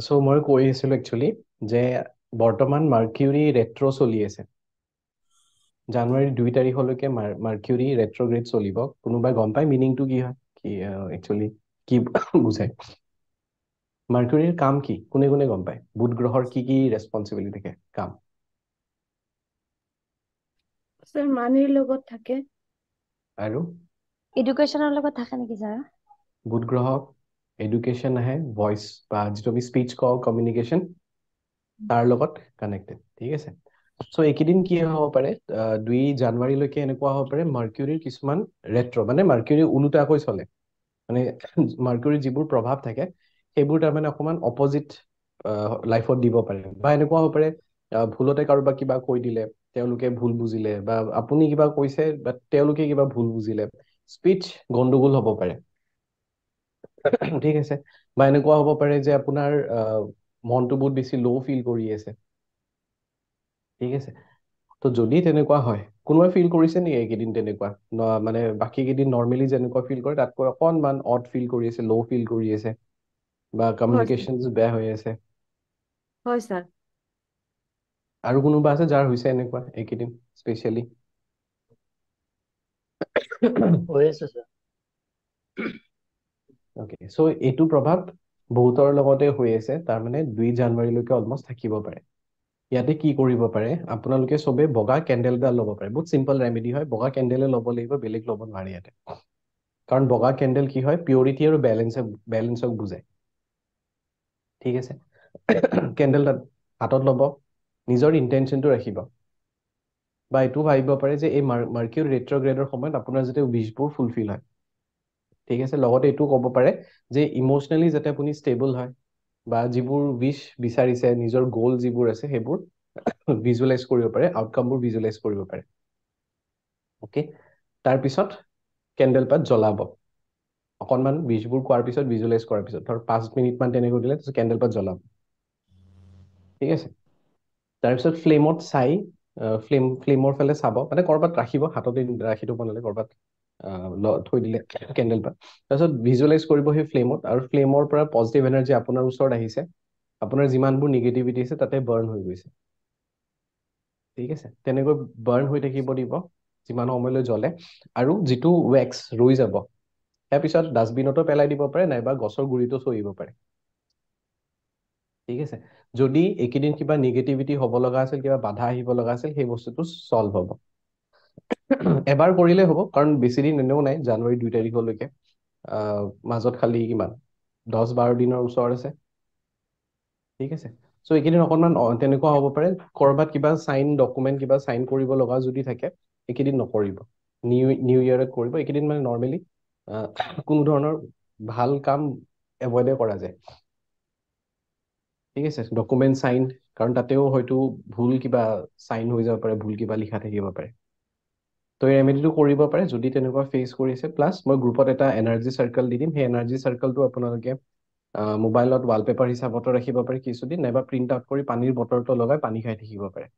So মই কৈ আছিলো একচুৱেলি যে বৰ্তমান মাৰ্কিউৰী ৰেট্ৰ চলি আছে। জানুৱাৰী 2 তাৰিখলৈকে মাৰ্কিউৰী ৰেট্ৰগ্ৰেড চলিব। কোনোবাই গম পায় মিনিংটো কি হয়, কি একচুৱেলি কি বুজায়? মাৰ্কিউৰীৰ কাম কি কোনে কোনে গম পায়? বুধ গ্ৰহৰ কি ৰেচপন্সিবিলিটি থাকে, কাম? স্যাৰ মানিৰ লগত থাকে। আৰু এডুকেশ্যনৰ লগত থাকে নেকি ছাৰ? বুধ গ্ৰহ এডুকেশ্যন আহে, ভইচ বা যিটো আমি স্পীচ কওঁ কমিউনিকেশ্যন, তাৰ লগত কানেক্টেড। ঠিক আছে। চ' এইকেইদিন কি হ'ব পাৰে, 2 জানুৱাৰীলৈকে এনেকুৱা হ'ব পাৰে মাৰ্কিউৰীৰ কিছুমান ৰেট্ৰ, মানে মাৰ্কিউৰী ওলোটাকৈ চলে। মানে মাৰ্কিউৰীৰ যিবোৰ প্ৰভাৱ থাকে সেইবোৰ তাৰমানে অকণমান অপজিট লাইফত দিব পাৰে, বা এনেকুৱা হ'ব পাৰে ভুলতে কাৰোবাক কিবা কৈ দিলে, তেওঁলোকে ভুল বুজিলে, বা আপুনি কিবা কৈছে বা তেওঁলোকে কিবা ভুল বুজিলে, স্পীচ গণ্ডগোল হ'ব পাৰে। ঠিক আছে। বা এনেকুৱা হ'ব পাৰে যে আপোনাৰ মনটো বহুত বেছি ল' ফিল কৰি আছে। ঠিক আছে। তো যদি তেনেকুৱা হয়, কোনোবাই ফিল কৰিছে নেকি এইকেইদিন তেনেকুৱা? মানে বাকী কেইদিন নৰ্মেলি যেনেকুৱা ফিল কৰে তাতকৈ অকণমান অড ফিল কৰি আছে, ল' ফিল কৰি আছে, বা হয় ছাৰ। কমিউনিকেশ্যন বেয়া হৈ আছে? হয় ছাৰ। আৰু কোনোবা আছে যাৰ হৈছে এনেকুৱা এইকেইদিন স্পেচিয়েলি? হৈ আছে ছাৰ। অকে, চ' এইটো প্ৰভাৱ বহুতৰ লগতে হৈ আছে, তাৰমানে 2 জানুৱাৰীলৈকে অলমষ্ট থাকিব পাৰে। ইয়াতে কি কৰিব পাৰে, আপোনালোকে চবে বগা কেণ্ডেল এটা ল'ব পাৰে। বহুত চিম্পল ৰেমেডি হয়, বগা কেণ্ডেলে ল'ব লাগিব, বেলেগ ল'ব নোৱাৰি ইয়াতে। কাৰণ বগা কেণ্ডেল কি হয়, পিউৰিটি আৰু বেলেঞ্চক বুজায়। ঠিক আছে। কেণ্ডেল হাতত ল'ব, নিজৰ ইণ্টেনশ্যনটো ৰাখিব, বা এইটো ভাবিব পাৰে যে এই মাৰ্কিউৰী ৰেট্ৰগ্ৰেডৰ সময়ত আপোনাৰ যাতে উইচবোৰ ফুলফিল হয়। ঠিক আছে। লগতে এইটো ক'ব পাৰে যে ইম'চনেলি যাতে আপুনি ষ্টেবল হয়, বা যিবোৰ উইচ বিচাৰিছে, নিজৰ গ'ল যিবোৰ আছে সেইবোৰ ভিজুৱেলাইজ কৰিব পাৰে, আউটকামবোৰ ভিজুৱেলাইজ কৰিব পাৰে। অ'কে, তাৰপিছত কেণ্ডেল পাত জ্বলাব। অকণমান উইচবোৰ কোৱাৰ পিছত, ভিজুৱেলাইজ কৰাৰ পিছত, ধৰ 5 মিনিটমান তেনেকৈ দিলে, তাৰপিছত কেণ্ডেল পাত জ্বলাব। ঠিক আছে। তাৰপিছত ফ্লেমত চাই, ফ্লেমৰ ফালে চাব, মানে ক'ৰবাত ৰাখিব, হাততে ৰাখি থ'ব নালাগে, ক'ৰবাত থৈ দিলে কেণ্ডেল পাত। তাৰপিছত ভিজুৱেলাইজ কৰিব সেই ফ্লেমত, আৰু ফ্লেমৰ পৰা পজিটিভ এনাৰ্জি আপোনাৰ ওচৰত আহিছে, আপোনাৰ যিমানবোৰ নিগেটিভিটি আছে তাতে বাৰ্ণ হৈ গৈছে। ঠিক আছে। তেনেকৈ বাৰ্ণ হৈ থাকিব দিব যিমান সময়লৈ জ্বলে, আৰু যিটো ৱেক্স ৰৈ যাব তাৰ পিছত ডাষ্টবিনতো পেলাই দিব পাৰে, নাইবা গছৰ গুৰিতো থৈ দিব পাৰে। ঠিক আছে। যদি এইকেইদিন কিবা নিগেটিভিটি হ'ব লগা আছিল, কিবা বাধা আহিব লগা আছিল, সেই বস্তুটো চল্ভ হ'ব। এবাৰ কৰিলে হ'ব, কাৰণ বেছি দিন এনেও নাই, জানুৱাৰী 2 তাৰিখলৈকে। মাজত খালি কিমান 10-12 দিনৰ ওচৰত আছে। ঠিক আছে। চ' এইকেইদিন অকণমান তেনেকুৱা হ'ব পাৰে, ক'ৰবাত কিবা চাইন ডকুমেণ্ট কিবা চাইন কৰিব লগা যদি থাকে, এইকেইদিন নকৰিব। নিউ ইয়েৰত কৰিব। এইকেইদিন মানে নৰ্মেলি কোনো ধৰণৰ ভাল কাম এভইডে কৰা যায়। ঠিক আছে। ডকুমেণ্ট চাইন, কাৰণ তাতেও হয়তো ভুল কিবা চাইন হৈ যাব পাৰে, ভুল কিবা লিখা থাকিব পাৰে। তো এই ৰেমেডিটো কৰিব পাৰে যদি তেনেকুৱা ফেচ কৰিছে। প্লাছ মই গ্ৰুপত এটা এনাৰ্জি চাৰ্কেল দি দিম, সেই এনাৰ্জি চাৰ্কেলটো আপোনালোকে মোবাইলত ৱালপেপাৰ হিচাপতো ৰাখিব পাৰে কিছুদিন, নাইবা প্ৰিণ্ট আউট কৰি পানীৰ বটলটো লগাই পানী খাই থাকিব পাৰে।